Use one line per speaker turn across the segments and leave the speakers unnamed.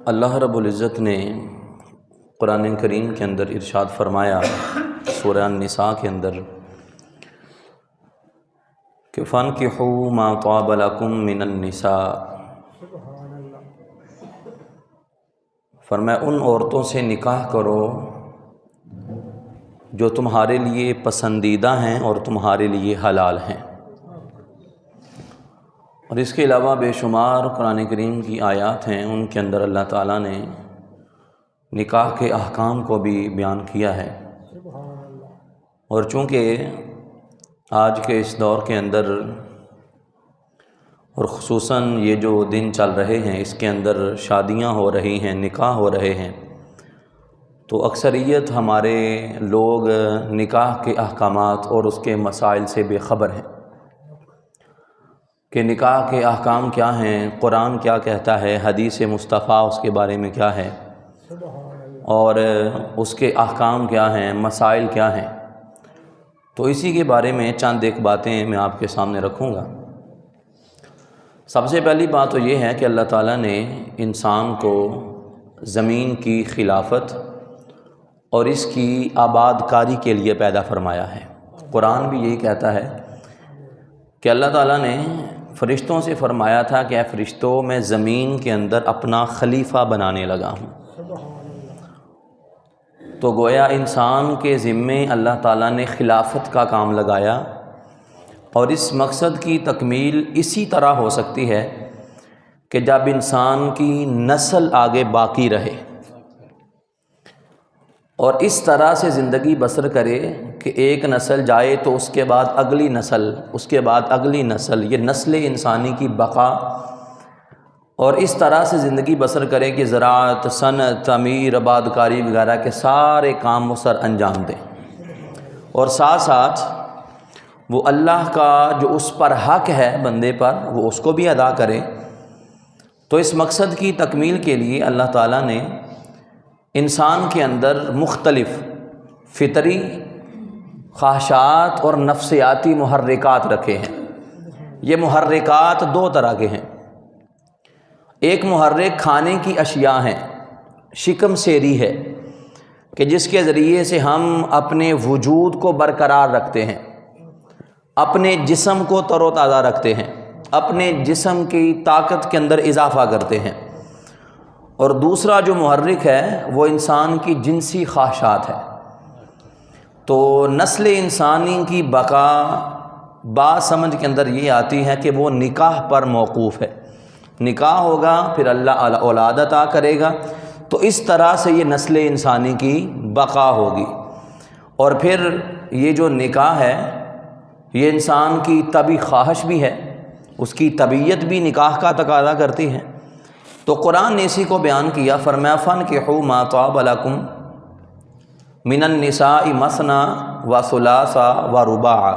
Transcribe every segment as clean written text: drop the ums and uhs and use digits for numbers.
اللہ رب العزت نے قرآن کریم کے اندر ارشاد فرمایا سورہ النساء کے اندر کہ فَانْكِحُوا مَا طَابَ لَكُم مِّنَ النِّسَاءِ، فرمایا ان عورتوں سے نکاح کرو جو تمہارے لیے پسندیدہ ہیں اور تمہارے لیے حلال ہیں۔ اور اس کے علاوہ بے شمار قرآن کریم کی آیات ہیں، ان کے اندر اللہ تعالیٰ نے نکاح کے احکام کو بھی بیان کیا ہے۔ اور چونکہ آج کے اس دور کے اندر اور خصوصاً یہ جو دن چل رہے ہیں اس کے اندر شادیاں ہو رہی ہیں، نکاح ہو رہے ہیں، تو اکثریت ہمارے لوگ نکاح کے احکامات اور اس کے مسائل سے بے خبر ہیں کہ نکاح کے احکام کیا ہیں، قرآن کیا کہتا ہے، حدیث مصطفیٰ اس کے بارے میں کیا ہے، اور اس کے احکام کیا ہیں، مسائل کیا ہیں۔ تو اسی کے بارے میں چند ایک باتیں میں آپ کے سامنے رکھوں گا۔ سب سے پہلی بات تو یہ ہے کہ اللہ تعالیٰ نے انسان کو زمین کی خلافت اور اس کی آباد کاری کے لیے پیدا فرمایا ہے۔ قرآن بھی یہی کہتا ہے کہ اللہ تعالیٰ نے فرشتوں سے فرمایا تھا کہ اے فرشتوں میں زمین کے اندر اپنا خلیفہ بنانے لگا ہوں۔ تو گویا انسان کے ذمے اللہ تعالیٰ نے خلافت کا کام لگایا، اور اس مقصد کی تکمیل اسی طرح ہو سکتی ہے کہ جب انسان کی نسل آگے باقی رہے اور اس طرح سے زندگی بسر کرے کہ ایک نسل جائے تو اس کے بعد اگلی نسل، اس کے بعد اگلی نسل، یہ نسل انسانی کی بقا، اور اس طرح سے زندگی بسر کرے کہ زراعت، صنعت، تعمیر، آباد کاری وغیرہ کے سارے کام وہ سر انجام دیں، اور ساتھ ساتھ وہ اللہ کا جو اس پر حق ہے بندے پر وہ اس کو بھی ادا کرے۔ تو اس مقصد کی تکمیل کے لیے اللہ تعالیٰ نے انسان کے اندر مختلف فطری خواہشات اور نفسیاتی محرکات رکھے ہیں۔ یہ محرکات دو طرح کے ہیں۔ ایک محرک کھانے کی اشیاء ہیں، شکم سیری ہے کہ جس کے ذریعے سے ہم اپنے وجود کو برقرار رکھتے ہیں، اپنے جسم کو تر و تازہ رکھتے ہیں، اپنے جسم کی طاقت کے اندر اضافہ کرتے ہیں۔ اور دوسرا جو محرک ہے وہ انسان کی جنسی خواہشات ہے۔ تو نسل انسانی کی بقا بات سمجھ کے اندر یہ آتی ہے کہ وہ نکاح پر موقوف ہے۔ نکاح ہوگا پھر اللہ اولاد عطا کرے گا، تو اس طرح سے یہ نسل انسانی کی بقا ہوگی۔ اور پھر یہ جو نکاح ہے یہ انسان کی طبعی خواہش بھی ہے، اس کی طبیعت بھی نکاح کا تقاضا کرتی ہے۔ تو قرآن نے اسی کو بیان کیا، فرمایا فَانْكِحُوا مَا طَابَ لَكُم مِّنَ النِّسَاءِ مَثْنَىٰ وَثُلَاثَ وَرُبَاعَ،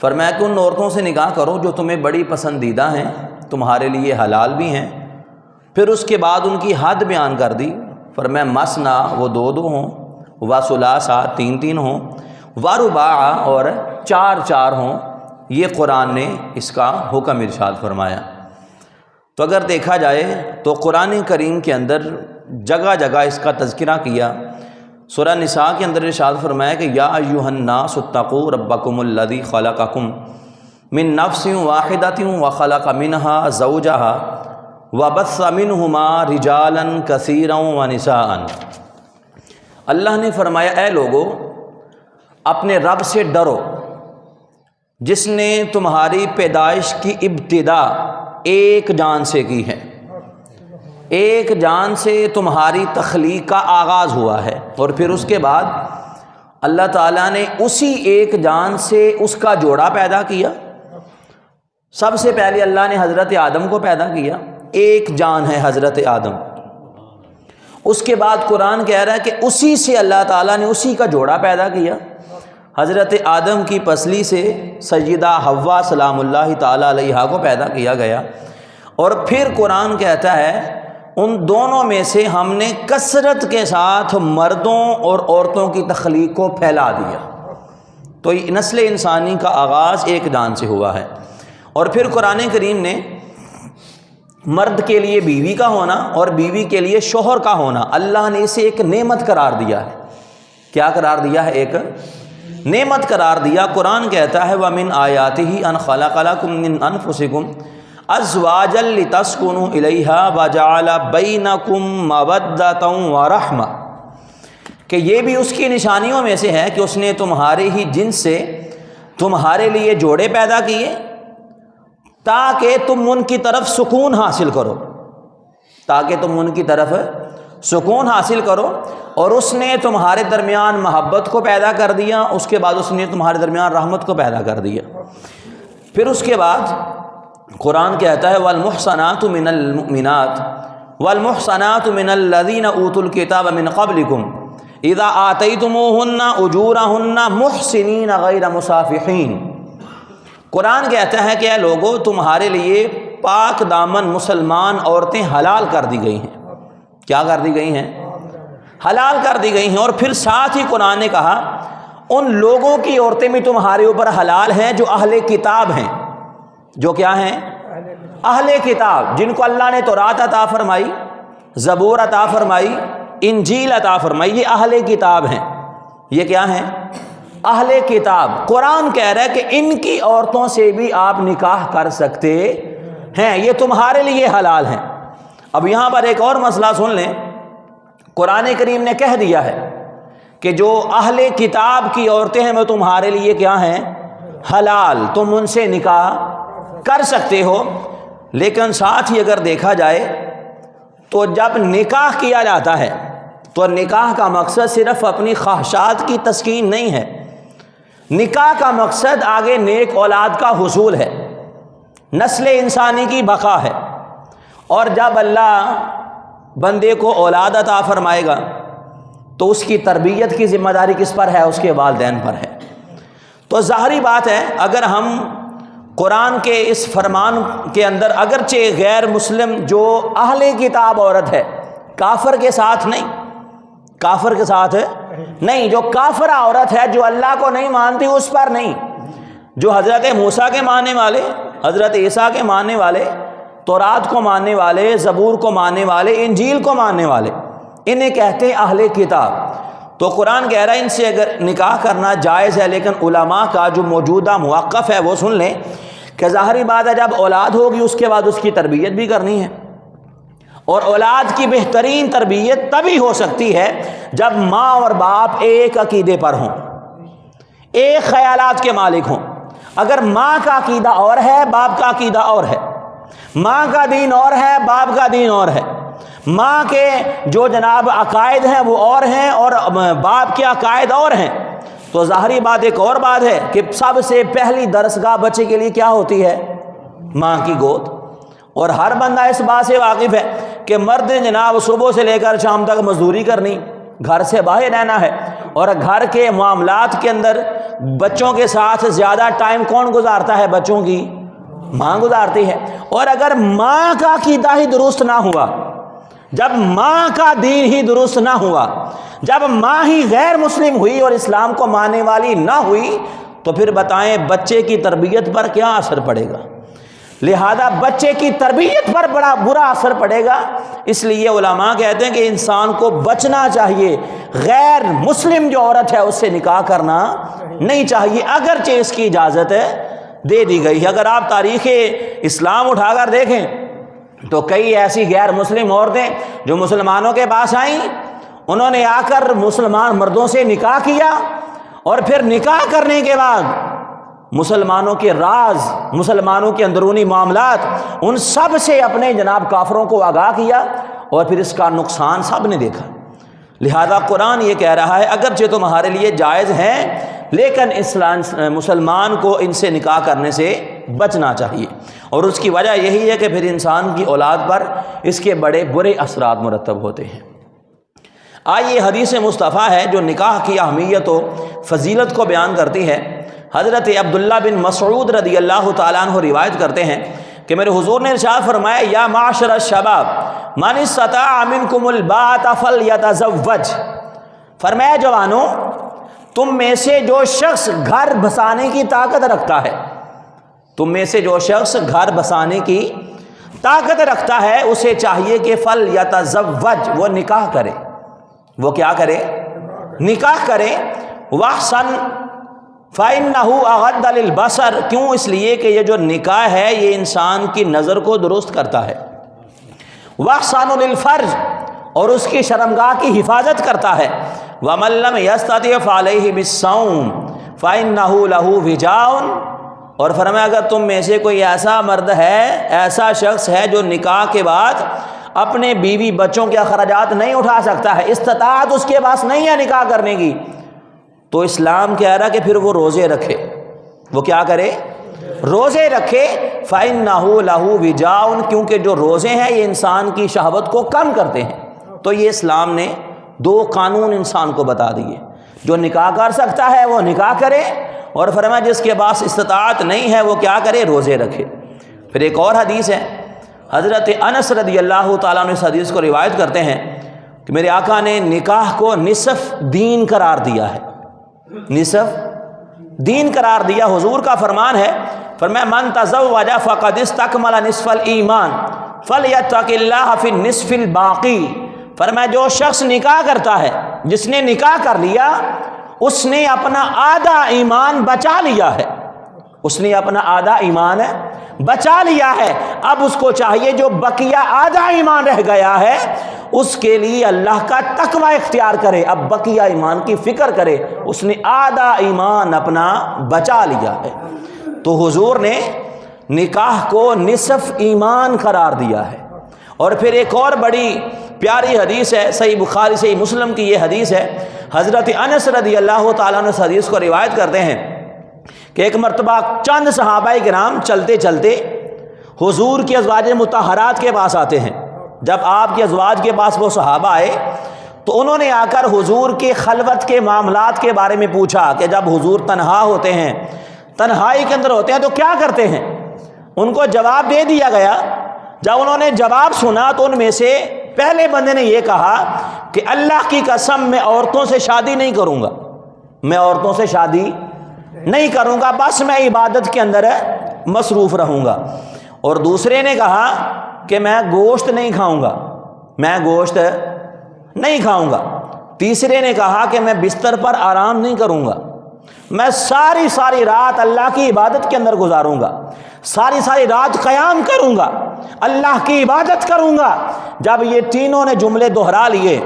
فرمایا کہ ان عورتوں سے نکاح کرو جو تمہیں بڑی پسندیدہ ہیں، تمہارے لیے حلال بھی ہیں۔ پھر اس کے بعد ان کی حد بیان کر دی، فرمایا مثنیٰ وہ دو دو ہوں، وثلاثہ تین تین ہوں، ورباع اور چار چار ہوں۔ یہ قرآن نے اس کا حکم ارشاد فرمایا۔ تو اگر دیکھا جائے تو قرآن کریم کے اندر جگہ جگہ اس کا تذکرہ کیا۔ سورہ نساء کے اندر ارشاد فرمایا کہ یا ایھا الناس اتقوا ربکم الذی خلقکم من نفس واحدۃ وخلق منها زوجها وبث منهما رجالا کثیرا ونساء۔ اللہ نے فرمایا اے لوگو اپنے رب سے ڈرو جس نے تمہاری پیدائش کی ابتدا ایک جان سے کی ہے، ایک جان سے تمہاری تخلیق کا آغاز ہوا ہے، اور پھر اس کے بعد اللہ تعالیٰ نے اسی ایک جان سے اس کا جوڑا پیدا کیا۔ سب سے پہلے اللہ نے حضرت آدم کو پیدا کیا، ایک جان ہے حضرت آدم۔ اس کے بعد قرآن کہہ رہا ہے کہ اسی سے اللہ تعالیٰ نے اسی کا جوڑا پیدا کیا۔ حضرت آدم کی پسلی سے سیدہ حوا سلام اللہ تعالیٰ علیہا کو پیدا کیا گیا، اور پھر قرآن کہتا ہے ان دونوں میں سے ہم نے کثرت کے ساتھ مردوں اور عورتوں کی تخلیق کو پھیلا دیا۔ تو نسل انسانی کا آغاز ایک جان سے ہوا ہے۔ اور پھر قرآن کریم نے مرد کے لیے بیوی کا ہونا اور بیوی کے لیے شوہر کا ہونا اللہ نے اسے ایک نعمت قرار دیا ہے۔ کیا قرار دیا ہے؟ ایک نعمت قرار دیا۔ قرآن کہتا ہے وَمِنْ آیَاتِهِ أَنْ خَلَقَ لَكُم مِّنْ أَنفُسِكُمْ أَزْوَاجًا لِتَسْكُنُوا إِلَيْهَا وَجَعَلَ بَيْنَكُم مَّوَدَّةً وَرَحْمَةً، کہ یہ بھی اس کی نشانیوں میں سے ہے کہ اس نے تمہارے ہی جنس سے تمہارے لیے جوڑے پیدا کیے تاکہ تم ان کی طرف سکون حاصل کرو، تاکہ تم ان کی طرف سکون حاصل کرو، اور اس نے تمہارے درمیان محبت کو پیدا کر دیا، اس کے بعد اس نے تمہارے درمیان رحمت کو پیدا کر دیا۔ پھر اس کے بعد قرآن کہتا ہے والمحصنات من المؤمنات والمحصنات من الذین اوتوا الکتاب من قبلکم اذا آتیتموہن اجورہن محسنین غیر مصافحین۔ قرآن کہتا ہے کہ اے لوگو، تمہارے لیے پاک دامن مسلمان عورتیں حلال کر دی گئی ہیں۔ کیا کر دی گئی ہیں؟ حلال کر دی گئی ہیں۔ اور پھر ساتھ ہی قرآن نے کہا ان لوگوں کی عورتیں بھی تمہارے اوپر حلال ہیں جو اہل کتاب ہیں۔ جو کیا ہیں؟ اہل کتاب، جن کو اللہ نے تورات عطا فرمائی، زبور عطا فرمائی، انجیل عطا فرمائی، یہ اہل کتاب ہیں۔ یہ کیا ہیں؟ اہل کتاب۔ قرآن کہہ رہا ہے کہ ان کی عورتوں سے بھی آپ نکاح کر سکتے ہیں، یہ تمہارے لیے حلال ہیں۔ اب یہاں پر ایک اور مسئلہ سن لیں، قرآن کریم نے کہہ دیا ہے کہ جو اہل کتاب کی عورتیں ہیں وہ تمہارے لیے کیا ہیں؟ حلال، تم ان سے نکاح کر سکتے ہو۔ لیکن ساتھ ہی اگر دیکھا جائے تو جب نکاح کیا جاتا ہے تو نکاح کا مقصد صرف اپنی خواہشات کی تسکین نہیں ہے، نکاح کا مقصد آگے نیک اولاد کا حصول ہے، نسل انسانی کی بقا ہے۔ اور جب اللہ بندے کو اولاد عطا فرمائے گا تو اس کی تربیت کی ذمہ داری کس پر ہے؟ اس کے والدین پر ہے۔ تو ظاہری بات ہے اگر ہم قرآن کے اس فرمان کے اندر اگرچہ غیر مسلم جو اہل کتاب عورت ہے، کافر کے ساتھ نہیں، کافر کے ساتھ نہیں، جو کافرہ عورت ہے جو اللہ کو نہیں مانتی اس پر نہیں، جو حضرت موسیٰ کے ماننے والے، حضرت عیسیٰ کے ماننے والے، تورات کو ماننے والے، زبور کو ماننے والے، انجیل کو ماننے والے، انہیں کہتے ہیں اہل کتاب۔ تو قرآن کہہ رہا ہے ان سے اگر نکاح کرنا جائز ہے، لیکن علماء کا جو موجودہ موقف ہے وہ سن لیں کہ ظاہری بات ہے جب اولاد ہوگی اس کے بعد اس کی تربیت بھی کرنی ہے، اور اولاد کی بہترین تربیت تبھی ہو سکتی ہے جب ماں اور باپ ایک عقیدے پر ہوں، ایک خیالات کے مالک ہوں۔ اگر ماں کا عقیدہ اور ہے، باپ کا عقیدہ اور ہے، ماں کا دین اور ہے، باپ کا دین اور ہے، ماں کے جو جناب عقائد ہیں وہ اور ہیں اور باپ کے عقائد اور ہیں، تو ظاہری بات ایک اور بات ہے کہ سب سے پہلی درسگاہ بچے کے لیے کیا ہوتی ہے؟ ماں کی گود۔ اور ہر بندہ اس بات سے واقف ہے کہ مرد جناب صبح سے لے کر شام تک مزدوری کرنی، گھر سے باہر رہنا ہے، اور گھر کے معاملات کے اندر بچوں کے ساتھ زیادہ ٹائم کون گزارتا ہے؟ بچوں کی ماں گزارتی ہے۔ اور اگر ماں کا عقیدہ ہی درست نہ ہوا، جب ماں کا دین ہی درست نہ ہوا، جب ماں ہی غیر مسلم ہوئی اور اسلام کو ماننے والی نہ ہوئی، تو پھر بتائیں بچے کی تربیت پر کیا اثر پڑے گا؟ لہذا بچے کی تربیت پر بڑا برا اثر پڑے گا۔ اس لیے علماء کہتے ہیں کہ انسان کو بچنا چاہیے، غیر مسلم جو عورت ہے اس سے نکاح کرنا نہیں چاہیے، اگرچہ اس کی اجازت دے دی گئی ہے۔ اگر آپ تاریخ اسلام اٹھا کر دیکھیں تو کئی ایسی غیر مسلم عورتیں جو مسلمانوں کے پاس آئیں، انہوں نے آ کر مسلمان مردوں سے نکاح کیا، اور پھر نکاح کرنے کے بعد مسلمانوں کے راز، مسلمانوں کے اندرونی معاملات، ان سب سے اپنے جناب کافروں کو آگاہ کیا، اور پھر اس کا نقصان سب نے دیکھا۔ لہذا قرآن یہ کہہ رہا ہے اگرچہ تمہارے لیے جائز ہیں، لیکن مسلمان کو ان سے نکاح کرنے سے بچنا چاہیے، اور اس کی وجہ یہی ہے کہ پھر انسان کی اولاد پر اس کے بڑے برے اثرات مرتب ہوتے ہیں۔ آئیے حدیث مصطفیٰ ہے جو نکاح کی اہمیت و فضیلت کو بیان کرتی ہے۔ حضرت عبداللہ بن مسعود رضی اللہ تعالیٰ عنہ روایت کرتے ہیں کہ میرے حضور نے ارشاد فرمایا یا معاشر الشباب من استطاع منکم الباءۃ فلیتزوج، فرمایا جوانوں تم میں سے جو شخص گھر بسانے کی طاقت رکھتا ہے، تم میں سے جو شخص گھر بسانے کی طاقت رکھتا ہے اسے چاہیے کہ فل یتزوج، وہ نکاح کرے، وہ کیا کرے؟ نکاح کرے۔ واحسن فإنہ اغض للبصر، کیوں؟ اس لیے کہ یہ جو نکاح ہے یہ انسان کی نظر کو درست کرتا ہے۔ واحسن للفرج، اور اس کی شرمگاہ کی حفاظت کرتا ہے۔ ومن لم یستطع فعلیہ بالصوم فإنہ لہ وجاء، اور فرمایا اگر تم میں سے کوئی ایسا مرد ہے، ایسا شخص ہے جو نکاح کے بعد اپنے بیوی بچوں کے اخراجات نہیں اٹھا سکتا ہے، استطاعت اس کے پاس نہیں ہے نکاح کرنے کی، تو اسلام کہہ رہا کہ پھر وہ روزے رکھے۔ وہ کیا کرے؟ روزے رکھے۔ فإنہ لہ وجاء، کیونکہ جو روزے ہیں یہ انسان کی شہوت کو کم کرتے ہیں۔ تو یہ اسلام نے دو قانون انسان کو بتا دیے، جو نکاح کر سکتا ہے وہ نکاح کرے، اور فرمایا جس کے پاس استطاعت نہیں ہے وہ کیا کرے؟ روزے رکھے۔ پھر ایک اور حدیث ہے، حضرت انس رضی اللہ تعالیٰ عنہ اس حدیث کو روایت کرتے ہیں کہ میرے آقا نے نکاح کو نصف دین قرار دیا ہے، نصف دین قرار دیا۔ حضور کا فرمان ہے، فرمایا من تزوج فقد استکمل نصف الایمان فلیتق اللہ فی النصف الباقی، فرمایا جو شخص نکاح کرتا ہے، جس نے نکاح کر لیا، اس نے اپنا آدھا ایمان بچا لیا ہے، اس نے اپنا آدھا ایمان بچا لیا ہے۔ اب اس کو چاہیے جو بقیہ آدھا ایمان رہ گیا ہے اس کے لیے اللہ کا تقوی اختیار کرے، اب بقیہ ایمان کی فکر کرے، اس نے آدھا ایمان اپنا بچا لیا ہے۔ تو حضور نے نکاح کو نصف ایمان قرار دیا ہے۔ اور پھر ایک اور بڑی پیاری حدیث ہے، صحیح بخاری صحیح مسلم کی یہ حدیث ہے، حضرت انس رضی اللہ تعالیٰ عنہ اس حدیث کو روایت کرتے ہیں کہ ایک مرتبہ چند صحابہ کرام چلتے چلتے حضور کی ازواج مطہرات کے پاس آتے ہیں۔ جب آپ کے ازواج کے پاس وہ صحابہ آئے تو انہوں نے آ کر حضور کے خلوت کے معاملات کے بارے میں پوچھا کہ جب حضور تنہا ہوتے ہیں، تنہائی کے اندر ہوتے ہیں تو کیا کرتے ہیں؟ ان کو جواب دے دیا گیا۔ جب انہوں نے جواب سنا تو ان میں سے پہلے بندے نے یہ کہا کہ اللہ کی قسم میں عورتوں سے شادی نہیں کروں گا، میں عورتوں سے شادی نہیں کروں گا، بس میں عبادت کے اندر مصروف رہوں گا۔ اور دوسرے نے کہا کہ میں گوشت نہیں کھاؤں گا، میں گوشت نہیں کھاؤں گا۔ تیسرے نے کہا کہ میں بستر پر آرام نہیں کروں گا، میں ساری رات اللہ کی عبادت کے اندر گزاروں گا، ساری رات قیام کروں گا، اللہ کی عبادت کروں گا۔ جب یہ تینوں نے جملے دہرا لیے،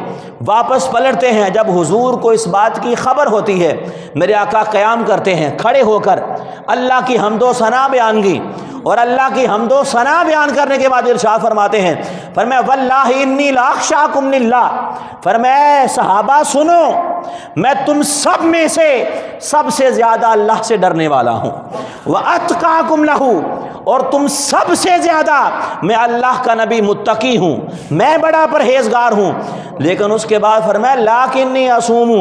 واپس پلٹتے ہیں، جب حضور کو اس بات کی خبر ہوتی ہے، میرے آقا قیام کرتے ہیں، کھڑے ہو کر اللہ کی حمد و ثنا بیان کی، اور اللہ کی حمد و ثنا بیان کرنے کے بعد ارشاد فرماتے ہیں، فرمایا واللہ انی لاخشاکم للہ، فرمایا صحابہ سنو، میں تم سب میں سے سب سے زیادہ اللہ سے ڈرنے والا ہوں، واتقاکم لہ، اور تم سب سے زیادہ میں اللہ کا نبی متقی ہوں، میں بڑا پرہیزگار ہوں۔ لیکن اس کے بعد فرمایا لاکنی اصوم،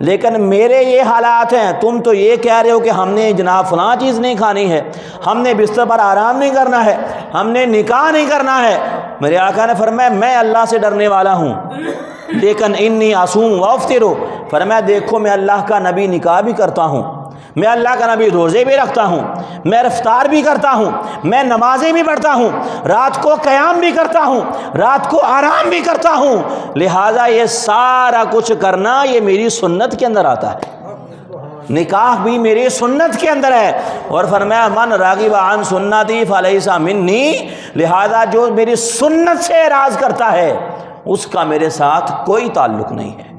لیکن میرے یہ حالات ہیں، تم تو یہ کہہ رہے ہو کہ ہم نے جناب فلاں چیز نہیں کھانی ہے، ہم نے بستر پر آرام نہیں کرنا ہے، ہم نے نکاح نہیں کرنا ہے۔ میرے آقا نے فرمایا میں اللہ سے ڈرنے والا ہوں، لیکن انی اصوم وافطر، فرمایا دیکھو میں اللہ کا نبی نکاح بھی کرتا ہوں، میں اللہ کا نبی روزے بھی رکھتا ہوں، میں افطار بھی کرتا ہوں، میں نمازیں بھی پڑھتا ہوں، رات کو قیام بھی کرتا ہوں، رات کو آرام بھی کرتا ہوں، لہٰذا یہ سارا کچھ کرنا یہ میری سنت کے اندر آتا ہے، نکاح بھی میری سنت کے اندر ہے۔ اور فرمایا من راغب عن سنتی فلیس منی، لہذا جو میری سنت سے اعراض کرتا ہے اس کا میرے ساتھ کوئی تعلق نہیں ہے۔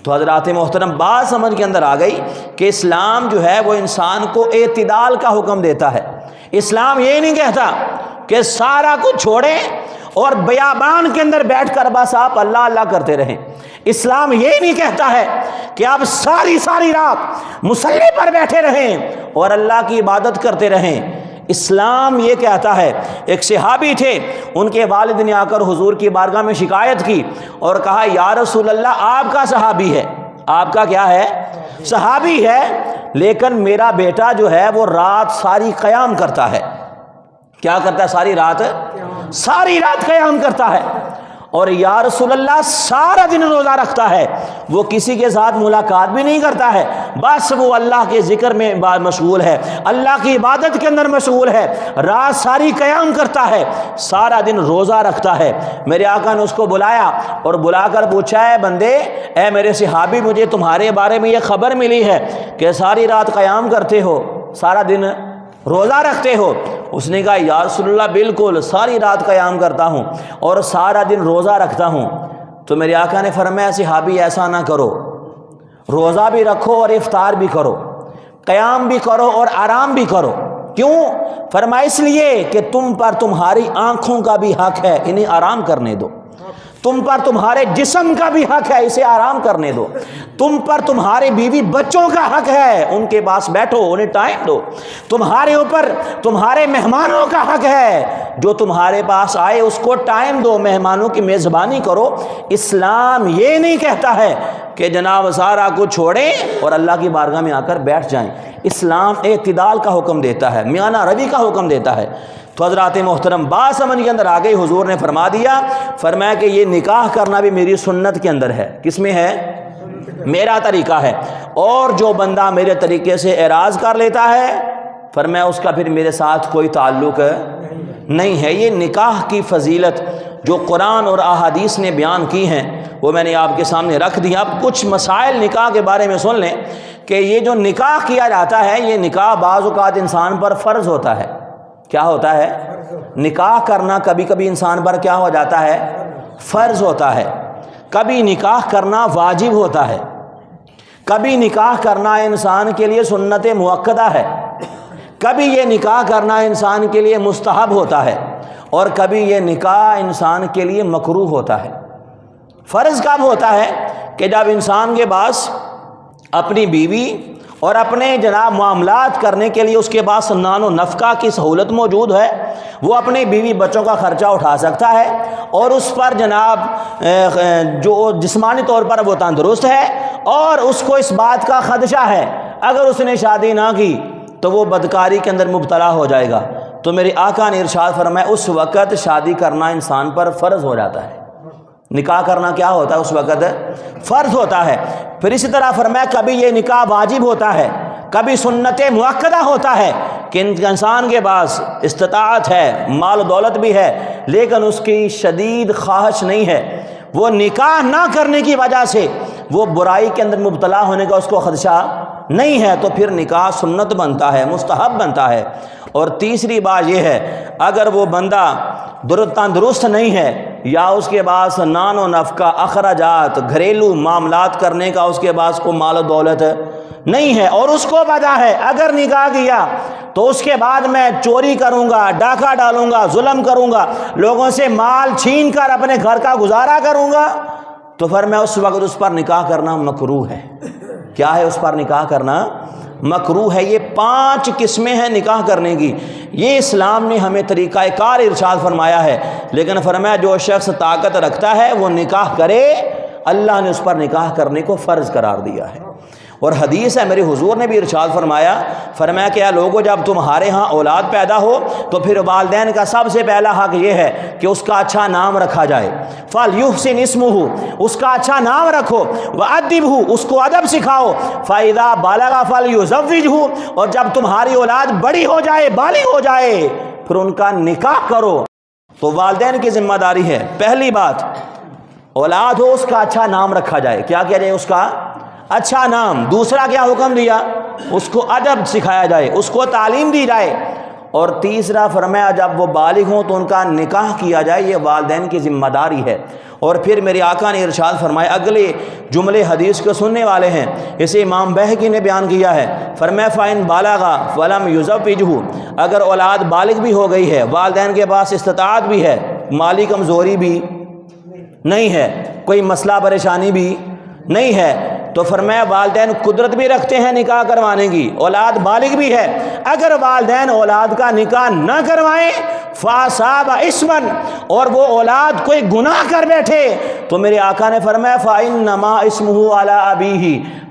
تو حضرات محترم بات سمجھ کے اندر آ گئی کہ اسلام جو ہے وہ انسان کو اعتدال کا حکم دیتا ہے۔ اسلام یہ نہیں کہتا کہ سارا کچھ چھوڑیں اور بیابان کے اندر بیٹھ کر بس آپ اللہ اللہ کرتے رہیں۔ اسلام یہ نہیں کہتا ہے کہ آپ ساری رات مصلی پر بیٹھے رہیں اور اللہ کی عبادت کرتے رہیں۔ اسلام یہ کہتا ہے، ایک صحابی تھے، ان کے والد نے آ کر حضور کی بارگاہ میں شکایت کی اور کہا یا رسول اللہ آپ کا صحابی ہے، آپ کا کیا ہے؟ صحابی ہے، لیکن میرا بیٹا جو ہے وہ رات ساری قیام کرتا ہے۔ کیا کرتا ہے؟ ساری رات قیام کرتا ہے، اور یا رسول اللہ سارا دن روزہ رکھتا ہے، وہ کسی کے ساتھ ملاقات بھی نہیں کرتا ہے،
بس وہ اللہ کے ذکر میں مشغول ہے، اللہ کی عبادت کے اندر مشغول ہے، رات ساری قیام کرتا ہے، سارا دن روزہ رکھتا ہے۔ میرے آقا نے اس کو بلایا اور بلا کر پوچھا، ہے بندے، اے میرے صحابی، مجھے تمہارے بارے میں یہ خبر ملی ہے کہ ساری رات قیام کرتے ہو، سارا دن روزہ رکھتے ہو۔ اس نے کہا یا رسول اللہ بالکل، ساری رات قیام کرتا ہوں اور سارا دن روزہ رکھتا ہوں۔ تو میرے آقا نے فرمایا صحابی ایسا نہ کرو، روزہ بھی رکھو اور افطار بھی کرو، قیام بھی کرو اور آرام بھی کرو۔ کیوں؟ فرمایا اس لیے کہ تم پر تمہاری آنکھوں کا بھی حق ہے، انہیں آرام کرنے دو، تم پر تمہارے جسم کا بھی حق ہے، اسے آرام کرنے دو، تم پر تمہارے بیوی بچوں کا حق ہے، ان کے پاس بیٹھو، انہیں ٹائم دو، تمہارے اوپر تمہارے مہمانوں کا حق ہے، جو تمہارے پاس آئے اس کو ٹائم دو، مہمانوں کی میزبانی کرو۔ اسلام یہ نہیں کہتا ہے کہ جناب سارا کچھ چھوڑیں اور اللہ کی بارگاہ میں آ کر بیٹھ جائیں۔ اسلام اعتدال کا حکم دیتا ہے، میانہ روی کا حکم دیتا ہے۔ تو حضرات محترم، بات سمجھ کے اندر آ گئی، حضور نے فرما دیا، فرمایا کہ یہ نکاح کرنا بھی میری سنت کے اندر ہے۔ کس میں ہے؟ میرا طریقہ ہے، اور جو بندہ میرے طریقے سے اعراض کر لیتا ہے، فرمایا اس کا پھر میرے ساتھ کوئی تعلق نہیں ہے۔ یہ نکاح کی فضیلت جو قرآن اور احادیث نے بیان کی ہیں وہ میں نے آپ کے سامنے رکھ دی۔ اب کچھ مسائل نکاح کے بارے میں سن لیں کہ یہ جو نکاح کیا جاتا ہے، یہ نکاح بعض اوقات انسان پر فرض ہوتا ہے۔ کیا ہوتا ہے؟ نکاح کرنا کبھی کبھی انسان پر کیا ہو جاتا ہے؟ فرض ہوتا ہے۔ کبھی نکاح کرنا واجب ہوتا ہے، کبھی نکاح کرنا انسان کے لیے سنت مؤکدہ ہے، کبھی یہ نکاح کرنا انسان کے لیے مستحب ہوتا ہے، اور کبھی یہ نکاح انسان کے لیے مکروہ ہوتا ہے۔ فرض کب ہوتا ہے؟ کہ جب انسان کے پاس اپنی بیوی اور اپنے جناب معاملات کرنے کے لیے اس کے پاس نان و نفقہ کی سہولت موجود ہے، وہ اپنے بیوی بچوں کا خرچہ اٹھا سکتا ہے، اور اس پر جناب جو جسمانی طور پر وہ تندرست ہے، اور اس کو اس بات کا خدشہ ہے اگر اس نے شادی نہ کی تو وہ بدکاری کے اندر مبتلا ہو جائے گا۔ تو میرے آقا نے ارشاد فرمایا اس وقت شادی کرنا انسان پر فرض ہو جاتا ہے۔ نکاح کرنا کیا ہوتا ہے؟ اس وقت فرض ہوتا ہے۔ پھر اسی طرح فرمایا کبھی یہ نکاح واجب ہوتا ہے، کبھی سنت مؤکدہ ہوتا ہے کہ انسان کے پاس استطاعت ہے، مال و دولت بھی ہے، لیکن اس کی شدید خواہش نہیں ہے، وہ نکاح نہ کرنے کی وجہ سے وہ برائی کے اندر مبتلا ہونے کا اس کو خدشہ نہیں ہے، تو پھر نکاح سنت بنتا ہے، مستحب بنتا ہے۔ اور تیسری بات یہ ہے، اگر وہ بندہ تندرست نہیں ہے، یا اس کے پاس نان و نفقہ، اخراجات، گھریلو معاملات کرنے کا اس کے پاس کو مال و دولت نہیں ہے، اور اس کو پتہ ہے اگر نکاح کیا تو اس کے بعد میں چوری کروں گا، ڈاکہ ڈالوں گا، ظلم کروں گا، لوگوں سے مال چھین کر اپنے گھر کا گزارا کروں گا، تو پھر میں اس وقت اس پر نکاح کرنا مکروہ ہے۔ کیا ہے؟ اس پر نکاح کرنا مکروہ ہے۔ یہ 5 قسمیں ہیں نکاح کرنے کی، یہ اسلام نے ہمیں طریقہ کار ارشاد فرمایا ہے، لیکن فرمایا جو شخص طاقت رکھتا ہے وہ نکاح کرے، اللہ نے اس پر نکاح کرنے کو فرض قرار دیا ہے۔ اور حدیث ہے، میرے حضور نے بھی ارشاد فرمایا کہ اے لوگو، جب تمہارے ہاں اولاد پیدا ہو تو پھر والدین کا سب سے پہلا حق یہ ہے کہ اس کا اچھا نام رکھا جائے۔ فَلْيُحْسِنْ اسْمُهُ، اس کا اچھا نام رکھو، وَأَدِّبْهُ، اس کو ادب سکھاؤ، فَإِذَا بَلَغَ فَلْيُزَوِّجْهُ، اور جب تمہاری اولاد بڑی ہو جائے، بالغ ہو جائے، پھر ان کا نکاح کرو۔ تو والدین کی ذمہ داری ہے، پہلی بات اولاد ہو اس کا اچھا نام رکھا جائے۔ کیا کہہ رہے ہیں؟ اس کا اچھا نام۔ دوسرا کیا حکم دیا؟ اس کو ادب سکھایا جائے، اس کو تعلیم دی جائے۔ اور تیسرا فرمایا جب وہ بالغ ہوں تو ان کا نکاح کیا جائے، یہ والدین کی ذمہ داری ہے۔ اور پھر میرے آقا نے ارشاد فرمایا، اگلے جملے حدیث کو سننے والے ہیں، اسے امام بہقی نے بیان کیا ہے، فرمایا فَإِن بَلَغَ فَلَمْ يُزَوِّجْهُ، اگر اولاد بالغ بھی ہو گئی ہے، والدین کے پاس استطاعت بھی ہے، مالی کمزوری بھی نہیں ہے، کوئی مسئلہ پریشانی بھی نہیں ہے، تو فرمایا والدین قدرت بھی رکھتے ہیں نکاح کروانے کی، اولاد بالغ بھی ہے، اگر والدین اولاد کا نکاح نہ کروائیں فَأَصَابَ إِثْمًا، اور وہ اولاد کوئی گناہ کر بیٹھے، تو میرے آقا نے فرمایا فَإِنَّمَا إِثْمُهُ عَلَىٰ أَبِيهِ،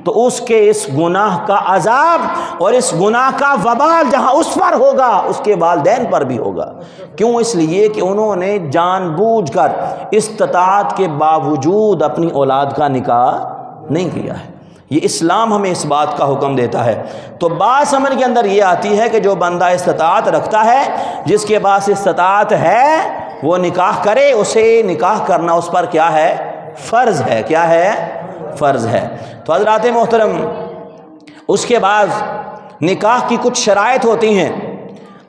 تو اس کے اس گناہ کا عذاب اور اس گناہ کا وبال جہاں اس پر ہوگا اس کے والدین پر بھی ہوگا۔ کیوں؟ اس لیے کہ انہوں نے جان بوجھ کر استطاعت کے باوجود اپنی اولاد کا نکاح نہیں کیا ہے۔ یہ اسلام ہمیں اس بات کا حکم دیتا ہے۔ تو بات سمجھ کے اندر یہ آتی ہے کہ جو بندہ استطاعت رکھتا ہے، جس کے پاس استطاعت ہے، وہ نکاح کرے، اسے نکاح کرنا اس پر کیا ہے؟ فرض ہے۔ کیا ہے؟ فرض ہے۔ تو حضرات محترم، اس کے بعد نکاح کی کچھ شرائط ہوتی ہیں،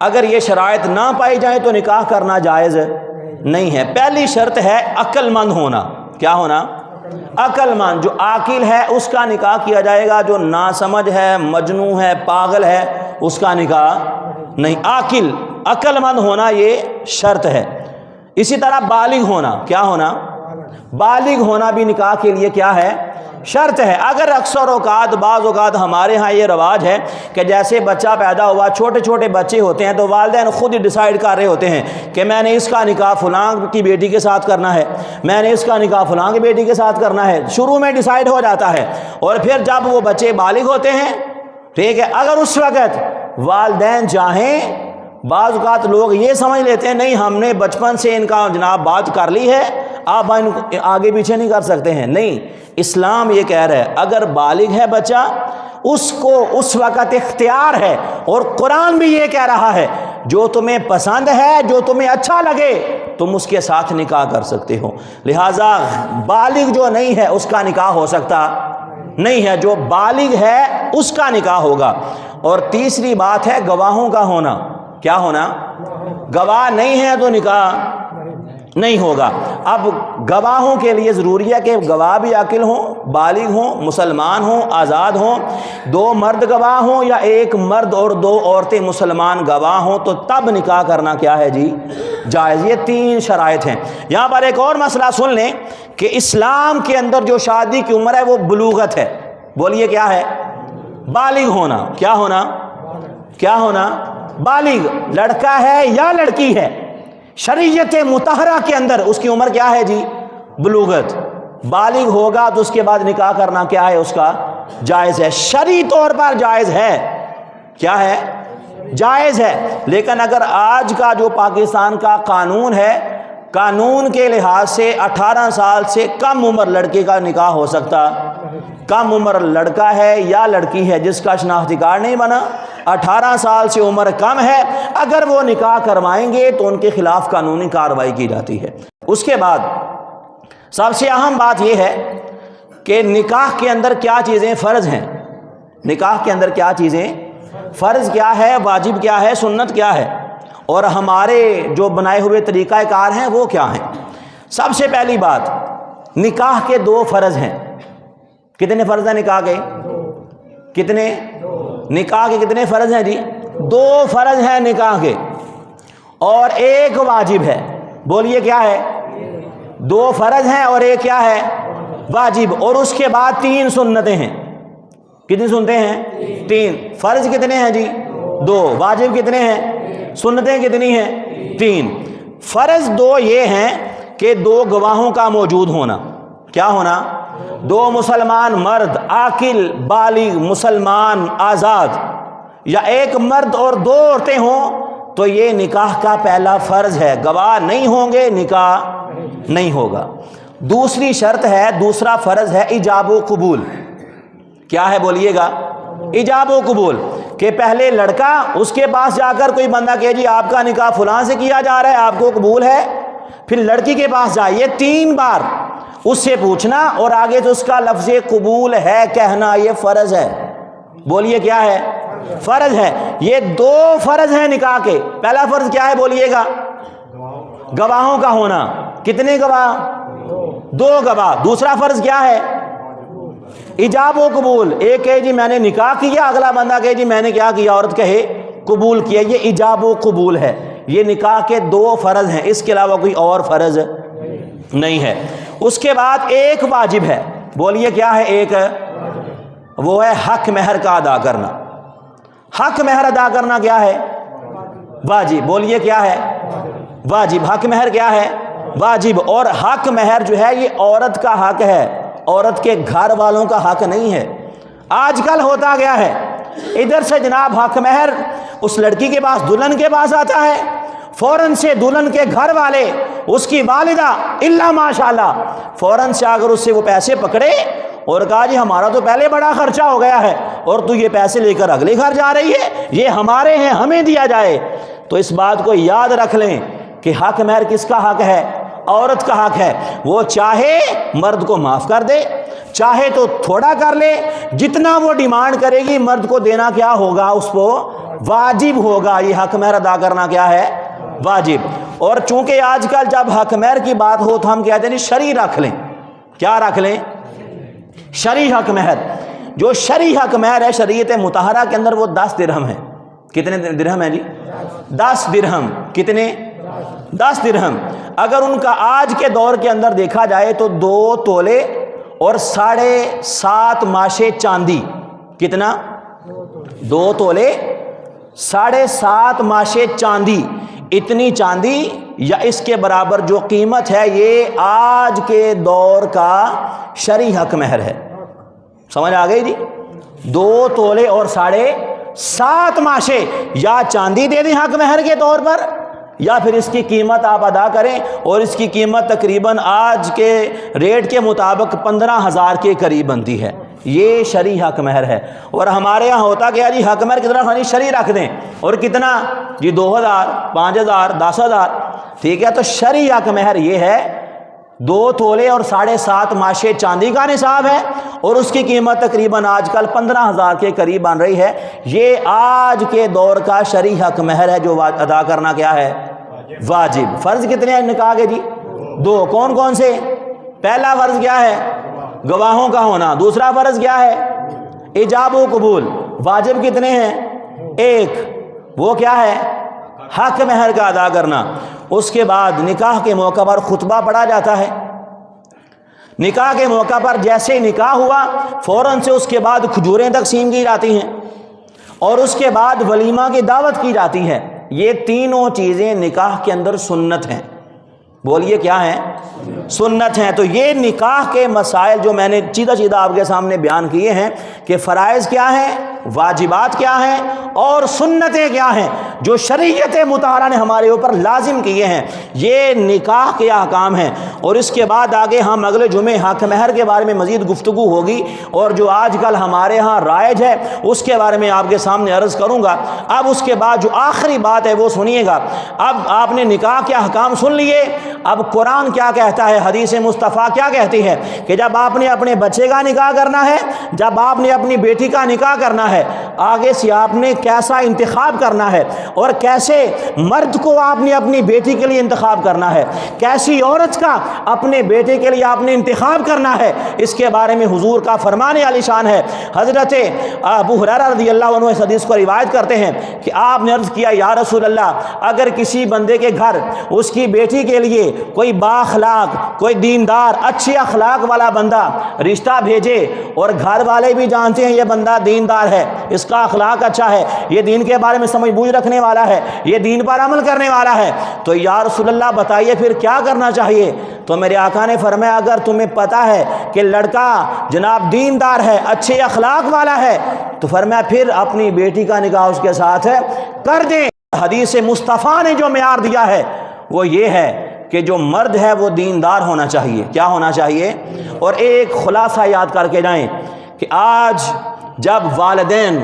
اگر یہ شرائط نہ پائی جائیں تو نکاح کرنا جائز نہیں ہے۔ پہلی شرط ہے عقل مند ہونا۔ کیا ہونا؟ عقل مند۔ جو عاقل ہے اس کا نکاح کیا جائے گا، جو ناسمجھ ہے، مجنون ہے، پاگل ہے، اس کا نکاح نہیں۔ عقل مند ہونا یہ شرط ہے۔ اسی طرح بالغ ہونا۔ کیا ہونا؟ بالغ ہونا بھی نکاح کے لیے کیا ہے؟ شرط ہے۔ اگر اکثر اوقات، بعض اوقات ہمارے ہاں یہ رواج ہے کہ جیسے بچہ پیدا ہوا، چھوٹے چھوٹے بچے ہوتے ہیں تو والدین خود ہی ڈیسائیڈ کر رہے ہوتے ہیں کہ میں نے اس کا نکاح فلاں کی بیٹی کے ساتھ کرنا ہے، میں نے اس کا نکاح فلاں کی بیٹی کے ساتھ کرنا ہے۔ شروع میں ڈیسائیڈ ہو جاتا ہے، اور پھر جب وہ بچے بالغ ہوتے ہیں، ٹھیک ہے، اگر اس وقت والدین چاہیں، بعض اوقات لوگ یہ سمجھ لیتے ہیں نہیں ہم نے بچپن سے ان کا جناب بات کر لی ہے، آپ ان کو آگے پیچھے نہیں کر سکتے ہیں۔ نہیں، اسلام یہ کہہ رہا ہے اگر بالغ ہے بچہ، اس کو اس وقت اختیار ہے، اور قرآن بھی یہ کہہ رہا ہے جو تمہیں پسند ہے، جو تمہیں اچھا لگے، تم اس کے ساتھ نکاح کر سکتے ہو۔ لہٰذا بالغ جو نہیں ہے اس کا نکاح ہو سکتا نہیں ہے، جو بالغ ہے اس کا نکاح ہوگا۔ اور تیسری بات ہے گواہوں کا ہونا۔ کیا ہونا؟ گواہ نہیں ہے تو نکاح نہیں ہوگا۔ اب گواہوں کے لیے ضروری ہے کہ گواہ بھی عاقل ہوں، بالغ ہوں، مسلمان ہوں، آزاد ہوں، 2 مرد گواہ ہوں یا 1 مرد اور 2 عورتیں مسلمان گواہ ہوں، تو تب نکاح کرنا کیا ہے جی؟ جائز۔ یہ 3 شرائط ہیں۔ یہاں پر ایک اور مسئلہ سن لیں کہ اسلام کے اندر جو شادی کی عمر ہے وہ بلوغت ہے۔ بولیے کیا ہے؟ بالغ ہونا۔ کیا ہونا؟ کیا ہونا؟ بالغ۔ لڑکا ہے یا لڑکی ہے، شریعت مطہرہ کے اندر اس کی عمر کیا ہے جی؟ بلوغت۔ بالغ ہوگا تو اس کے بعد نکاح کرنا کیا ہے؟ اس کا جائز ہے، شرعی طور پر جائز ہے۔ کیا ہے؟ جائز ہے۔ لیکن اگر آج کا جو پاکستان کا قانون ہے، قانون کے لحاظ سے 18 سال سے کم عمر لڑکے کا نکاح ہو سکتا۔ کم عمر لڑکا ہے یا لڑکی ہے جس کا شناختی کارڈ نہیں بنا، 18 سال سے عمر کم ہے، اگر وہ نکاح کروائیں گے تو ان کے خلاف قانونی کارروائی کی جاتی ہے۔ اس کے بعد سب سے اہم بات یہ ہے کہ نکاح کے اندر کیا چیزیں فرض ہیں۔ نکاح کے اندر کیا چیزیں فرض کیا ہے، واجب کیا ہے، سنت کیا ہے، اور ہمارے جو بنائے ہوئے طریقہ کار ہیں وہ کیا ہیں۔ سب سے پہلی بات، نکاح کے 2 فرض ہیں۔ کتنے فرض ہیں نکاح کے؟ کتنے؟ نکاح کے کتنے فرض ہیں جی؟ 2 فرض ہیں نکاح کے، اور 1 واجب ہے۔ بولیے کیا ہے؟ 2 فرض ہیں اور 1 کیا ہے؟ واجب۔ اور اس کے بعد 3 سنتیں ہیں۔ کتنی سنتیں ہیں؟ 3۔ فرض کتنے ہیں جی؟ 2۔ واجب کتنے ہیں؟ سنتیں کتنی ہیں؟ 3۔ فرض 2 یہ ہیں کہ 2 گواہوں کا موجود ہونا۔ کیا ہونا؟ 2 مسلمان مرد، عاقل، بالغ، مسلمان، آزاد، یا 1 مرد اور 2 عورتیں ہوں تو یہ نکاح کا پہلا فرض ہے۔ گواہ نہیں ہوں گے نکاح نہیں ہوگا۔ دوسری شرط ہے، دوسرا فرض ہے ایجاب و قبول۔ کیا ہے بولیے گا؟ ایجاب و قبول، کہ پہلے لڑکا اس کے پاس جا کر کوئی بندہ کہ جی آپ کا نکاح فلاں سے کیا جا رہا ہے، آپ کو قبول ہے، پھر لڑکی کے پاس جائیے 3 بار اس سے پوچھنا، اور آگے تو اس کا لفظ قبول ہے کہنا، یہ فرض ہے۔ بولیے کیا ہے؟ فرض ہے۔ یہ 2 فرض ہیں نکاح کے۔ پہلا فرض کیا ہے بولیے گا؟ گواہوں کا ہونا۔ کتنے گواہ؟ 2 گواہ۔ دوسرا فرض کیا ہے؟ ایجاب و قبول۔ ایک کہے جی میں نے نکاح کیا، اگلا بندہ کہے جی میں نے کیا کیا، عورت کہے قبول کیا، یہ ایجاب و قبول ہے۔ یہ نکاح کے 2 فرض ہیں، اس کے علاوہ کوئی اور فرض نہیں ہے۔ اس کے بعد 1 واجب ہے۔ بولیے کیا ہے؟ 1 وہ ہے حق مہر کا ادا کرنا۔ حق مہر ادا کرنا کیا ہے؟ واجب۔ بولیے کیا ہے؟ واجب۔ حق مہر کیا ہے؟ واجب۔ اور حق مہر جو ہے یہ عورت کا حق ہے، عورت کے گھر والوں کا حق نہیں ہے۔ آج کل ہوتا گیا ہے، ادھر سے جناب حق مہر اس لڑکی کے پاس، دلہن کے پاس آتا ہے، فوراً سے دلہن کے گھر والے، اس کی والدہ الا ماشاءاللہ، فوراً سے اگر اس سے وہ پیسے پکڑے اور کہا جی ہمارا تو پہلے بڑا خرچہ ہو گیا ہے اور تو یہ پیسے لے کر اگلے گھر جا رہی ہے، یہ ہمارے ہیں ہمیں دیا جائے، تو اس بات کو یاد رکھ لیں کہ حق مہر کس کا حق ہے؟ عورت کا حق ہے۔ وہ چاہے مرد کو معاف کر دے، چاہے تو تھوڑا کر لے، جتنا وہ ڈیمانڈ کرے گی مرد کو دینا کیا ہوگا؟ اس کو واجب ہوگا۔ یہ حق مہر ادا کرنا کیا ہے؟ واجب۔ اور چونکہ آج کل جب حق مہر کی بات ہو تو ہم کہتے ہیں شرعی رکھ لیں۔ کیا رکھ لیں؟ شرعی حق مہر۔ جو شرعی حق مہر ہے شریعت مطہرہ کے اندر وہ 10 درہم ہے۔ کتنے درہم ہیں جی؟ 10 درہم۔ کتنے؟ 10 درہم۔ اگر ان کا آج کے دور کے اندر دیکھا جائے تو 2 تولے اور 7.5 ماشے چاندی۔ کتنا؟ 2 تولے 7.5 ماشے چاندی۔ اتنی چاندی یا اس کے برابر جو قیمت ہے یہ آج کے دور کا شرعی حق مہر ہے۔ سمجھ آ گئی جی؟ 2 تولے اور 7.5 ماشے یا چاندی دے دیں حق مہر کے طور پر، یا پھر اس کی قیمت آپ ادا کریں، اور اس کی قیمت تقریباً آج کے ریٹ کے مطابق 15,000 کے قریب بنتی ہے۔ یہ شرعی حق مہر ہے۔ اور ہمارے یہاں ہوتا کیا جی؟ حق مہر کتنا خانی شرعی رکھ دیں، اور کتنا جی؟ 2,000 5,000 10,000۔ ٹھیک ہے، تو شرعی حق مہر یہ ہے 2 تولے اور 7.5 ماشے چاندی کا نصاب ہے، اور اس کی قیمت تقریباً آج کل 15,000 کے قریب بن رہی ہے۔ یہ آج کے دور کا شرعی حق مہر ہے جو ادا کرنا کیا ہے؟ واجب۔ فرض کتنے ہیں نکاح کے جی؟ 2۔ کون کون سے؟ پہلا فرض کیا ہے؟ گواہوں کا ہونا۔ دوسرا فرض کیا ہے؟ ایجاب و قبول۔ واجب کتنے ہیں؟ 1۔ وہ کیا ہے؟ حق مہر کا ادا کرنا۔ اس کے بعد نکاح کے موقع پر خطبہ پڑھا جاتا ہے۔ نکاح کے موقع پر جیسے نکاح ہوا فوراً سے اس کے بعد کھجوریں تقسیم کی جاتی ہیں، اور اس کے بعد ولیمہ کی دعوت کی جاتی ہے۔ یہ تینوں چیزیں نکاح کے اندر سنت ہیں۔ بولیے کیا ہیں؟ سنت ہیں۔ تو یہ نکاح کے مسائل جو میں نے سیدھا آپ کے سامنے بیان کیے ہیں کہ فرائض کیا ہیں، واجبات کیا ہیں، اور سنتیں کیا ہیں جو شریعت مطہرہ نے ہمارے اوپر لازم کیے ہیں، یہ نکاح کے احکام ہیں۔ اور اس کے بعد آگے ہم اگلے جمعے حق مہر کے بارے میں مزید گفتگو ہوگی، اور جو آج کل ہمارے ہاں رائج ہے اس کے بارے میں آپ کے سامنے عرض کروں گا۔ اب اس کے بعد جو آخری بات ہے وہ سنیے گا۔ اب آپ نے نکاح کے احکام سن لیے، اب قرآن کیا کہتا ہے، حدیث مصطفیٰ کیا کہتی ہے کہ جب آپ نے اپنے بچے کا نکاح کرنا ہے، جب آپ نے اپنی بیٹی کا نکاح کرنا ہے، آگے سے آپ نے کیسا انتخاب کرنا ہے، اور کیسے مرد کو آپ نے اپنی بیٹی کے لیے انتخاب کرنا ہے، کیسی عورت کا اپنے بیٹے کے لیے آپ نے انتخاب کرنا ہے، اس کے بارے میں حضور کا فرمان عالی شان ہے۔ حضرت ابو ہریرہ رضی اللہ عنہ اس حدیث کو روایت کرتے ہیں کہ آپ نے عرض کیا یا رسول اللہ، اگر کسی بندے کے گھر اس کی بیٹی کے لیے کوئی بااخلاق، کوئی دیندار، اچھے اخلاق والا بندہ رشتہ بھیجے، اور گھر والے بھی جانتے ہیں یہ بندہ دیندار ہے، اس کا اخلاق اچھا ہے، یہ دین کے بارے میں سمجھ بوجھ رکھنے والا ہے، یہ دین پر عمل کرنے والا ہے، تو یا رسول اللہ بتائیے پھر کیا کرنا چاہیے؟ تو میرے آقا نے فرمایا اگر تمہیں پتہ ہے کہ لڑکا جناب دیندار ہے، اچھے اخلاق والا ہے، تو فرمایا پھر اپنی بیٹی کا نکاح اس کے ساتھ کر دیں۔ حدیث مصطفیٰ نے جو معیار دیا ہے وہ یہ ہے کہ جو مرد ہے وہ دیندار ہونا چاہیے۔ کیا ہونا چاہیے؟ اور ایک خلاصہ یاد کر کے جائیں کہ آج جب والدین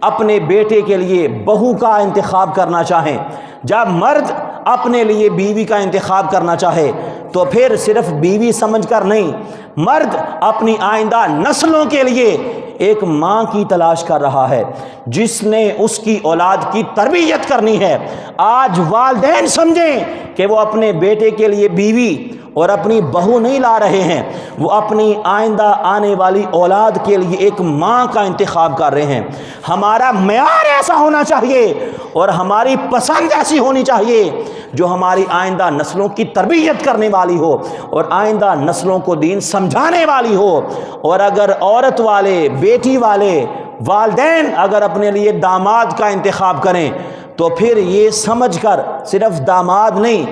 اپنے بیٹے کے لیے بہو کا انتخاب کرنا چاہیں، جب مرد اپنے لیے بیوی کا انتخاب کرنا چاہے، تو پھر صرف بیوی سمجھ کر نہیں، مرد اپنی آئندہ نسلوں کے لیے ایک ماں کی تلاش کر رہا ہے جس نے اس کی اولاد کی تربیت کرنی ہے۔ آج والدین سمجھیں کہ وہ اپنے بیٹے کے لیے بیوی اور اپنی بہو نہیں لا رہے ہیں، وہ اپنی آئندہ آنے والی اولاد کے لیے ایک ماں کا انتخاب کر رہے ہیں۔ ہمارا معیار ایسا ہونا چاہیے اور ہماری پسند ایسی ہونی چاہیے جو ہماری آئندہ نسلوں کی تربیت کرنے والی ہو اور آئندہ نسلوں کو دین سمجھانے والی ہو۔ اور اگر عورت والے، بیٹی والے والدین اگر اپنے لیے داماد کا انتخاب کریں تو پھر یہ سمجھ کر، صرف داماد نہیں،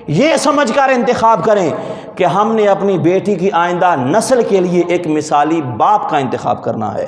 یہ سمجھ کر انتخاب کریں کہ ہم نے اپنی بیٹی کی آئندہ نسل کے لیے ایک مثالی باپ کا انتخاب کرنا ہے۔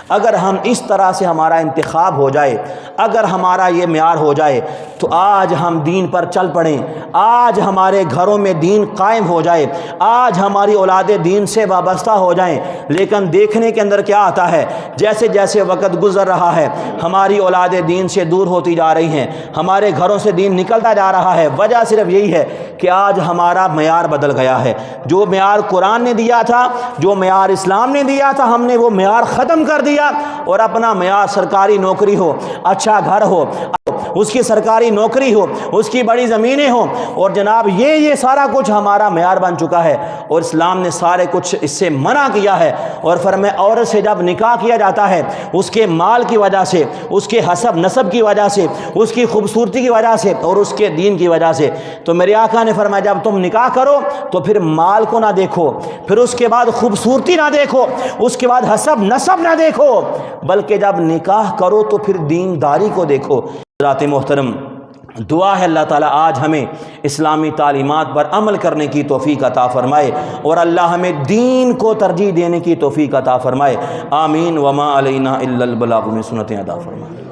اگر ہم اس طرح سے ہمارا انتخاب ہو جائے، اگر ہمارا یہ معیار ہو جائے تو آج ہم دین پر چل پڑیں، آج ہمارے گھروں میں دین قائم ہو جائے، آج ہماری اولادیں دین سے وابستہ ہو جائیں۔ لیکن دیکھنے کے اندر کیا آتا ہے، جیسے جیسے وقت گزر رہا ہے ہماری اولادیں دین سے دور ہوتی جا رہی ہیں، ہمارے گھروں سے دین نکلتا جا رہا ہے۔ وجہ صرف یہی ہے کہ آج ہمارا معیار بدل گیا ہے۔ جو معیار قرآن نے دیا تھا، جو معیار اسلام نے دیا تھا، ہم نے وہ معیار ختم کر دیا اور اپنا معیار سرکاری نوکری ہو، اچھا گھر ہو، اس کی سرکاری نوکری ہو، اس کی بڑی زمینیں ہوں، اور جناب یہ سارا کچھ ہمارا معیار بن چکا ہے۔ اور اسلام نے سارے کچھ اس سے منع کیا ہے، اور فرمایا عورت سے جب نکاح کیا جاتا ہے اس کے مال کی وجہ سے، اس کے حسب نسب کی وجہ سے، اس کی خوبصورتی کی وجہ سے اور اس کے دین کی وجہ سے، تو میرے آقا نے فرمایا جب تم نکاح کرو تو پھر مال کو نہ دیکھو، پھر اس کے بعد خوبصورتی نہ دیکھو، اس کے بعد حسب نسب نہ دیکھو، بلکہ جب نکاح کرو تو پھر دینداری کو دیکھو۔ حضرات محترم، دعا ہے اللہ تعالیٰ آج ہمیں اسلامی تعلیمات پر عمل کرنے کی توفیق عطا فرمائے، اور اللہ ہمیں دین کو ترجیح دینے کی توفیق عطا فرمائے۔ آمین۔ وما علینا الا البلاغ میں سنتیں ادا فرمائے۔